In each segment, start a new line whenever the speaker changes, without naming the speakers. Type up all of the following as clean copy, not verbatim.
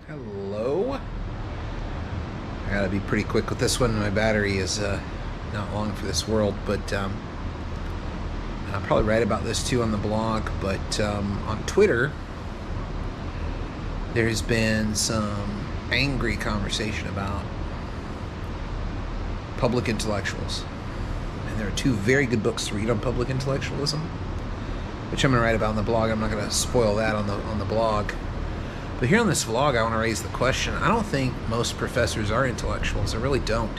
Hello. I gotta be pretty quick with this one. My battery is not long for this world, but I'll probably write about this too on the blog. But on Twitter, there's been some angry conversation about public intellectuals, and there are two very good books to read on public intellectualism, which I'm going to write about on the blog. I'm not going to spoil that on the blog. But here on this vlog, I want to raise the question. I don't think most professors are intellectuals. I really don't.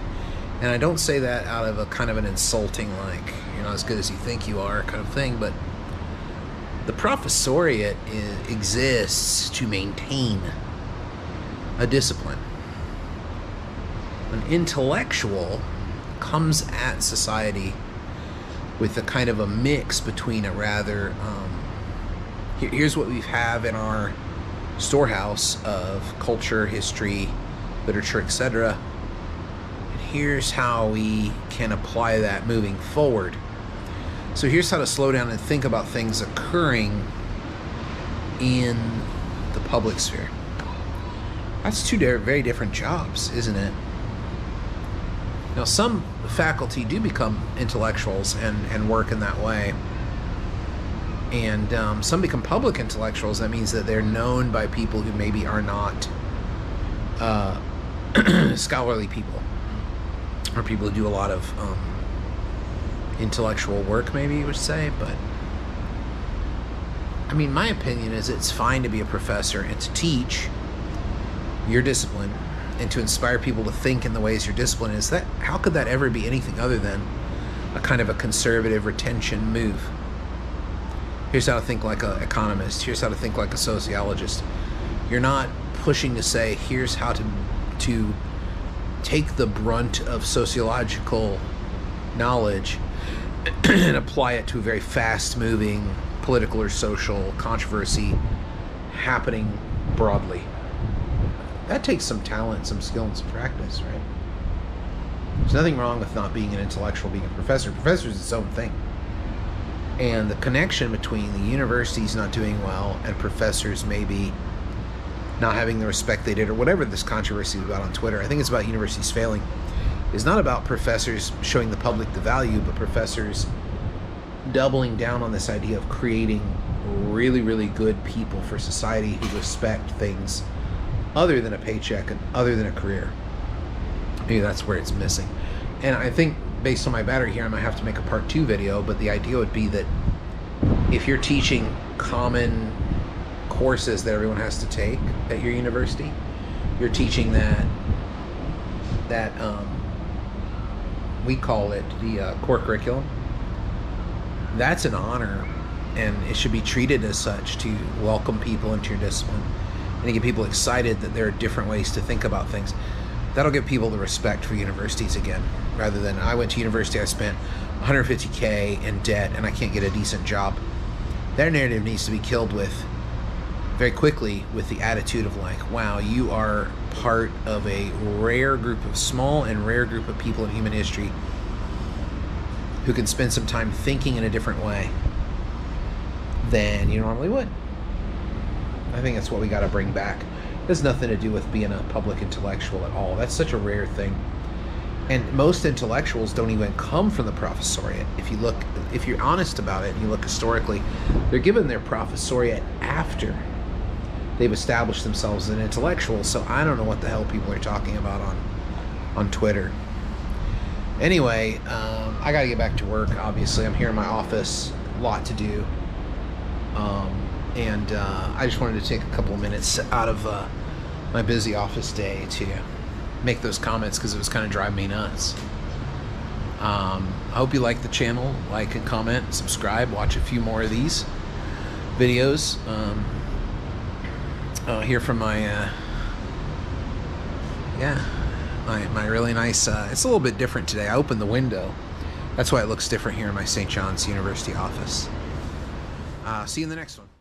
And I don't say that out of a kind of an insulting, like, you're not as good as you think you are kind of thing. But the professoriate exists to maintain a discipline. An intellectual comes at society with a kind of a mix between a rather... here's what we have in our storehouse of culture, history, literature, etc. And here's how we can apply that moving forward. So here's how to slow down and think about things occurring in the public sphere. That's two very different jobs, isn't it? Now, some faculty do become intellectuals and work in that way. And some become public intellectuals. That means that they're known by people who maybe are not scholarly people, or people who do a lot of intellectual work, maybe you would say. But I mean, my opinion is it's fine to be a professor and to teach your discipline and to inspire people to think in the ways your discipline is. That, how could that ever be anything other than a kind of a conservative retention move? Here's how to think like an economist. Here's how to think like a sociologist. You're not pushing to say, here's how to take the brunt of sociological knowledge and apply it to a very fast-moving political or social controversy happening broadly. That takes some talent, some skill, and some practice, right? There's nothing wrong with not being an intellectual, being a professor. Professor is its own thing. And the connection between the universities not doing well and professors maybe not having the respect they did, or whatever this controversy is about on Twitter, I think it's about universities failing, is not about professors showing the public the value, but professors doubling down on this idea of creating really, really good people for society who respect things other than a paycheck and other than a career. Maybe that's where it's missing. And I think, based on my battery here, I might have to make a part 2 video, but the idea would be that if you're teaching common courses that everyone has to take at your university, you're teaching that we call it the core curriculum. That's an honor, and it should be treated as such, to welcome people into your discipline and to get people excited that there are different ways to think about things. That'll give people the respect for universities again, rather than, I went to university, I spent $150K in debt and I can't get a decent job. That narrative needs to be killed very quickly with the attitude of like, wow, you are part of a small and rare group of people in human history who can spend some time thinking in a different way than you normally would. I think that's what we got to bring back. It has nothing to do with being a public intellectual at all. That's such a rare thing. And most intellectuals don't even come from the professoriate. If you're honest about it and you look historically, they're given their professoriate after they've established themselves as an intellectual. So I don't know what the hell people are talking about on Twitter. Anyway, I got to get back to work, obviously. I'm here in my office, a lot to do. And I just wanted to take a couple of minutes out of my busy office day to make those comments, because it was kind of driving me nuts. I hope you like the channel. Like and comment, subscribe, watch a few more of these videos. Here from my my really nice, it's a little bit different today. I opened the window. That's why it looks different here in my St. John's University office. See you in the next one.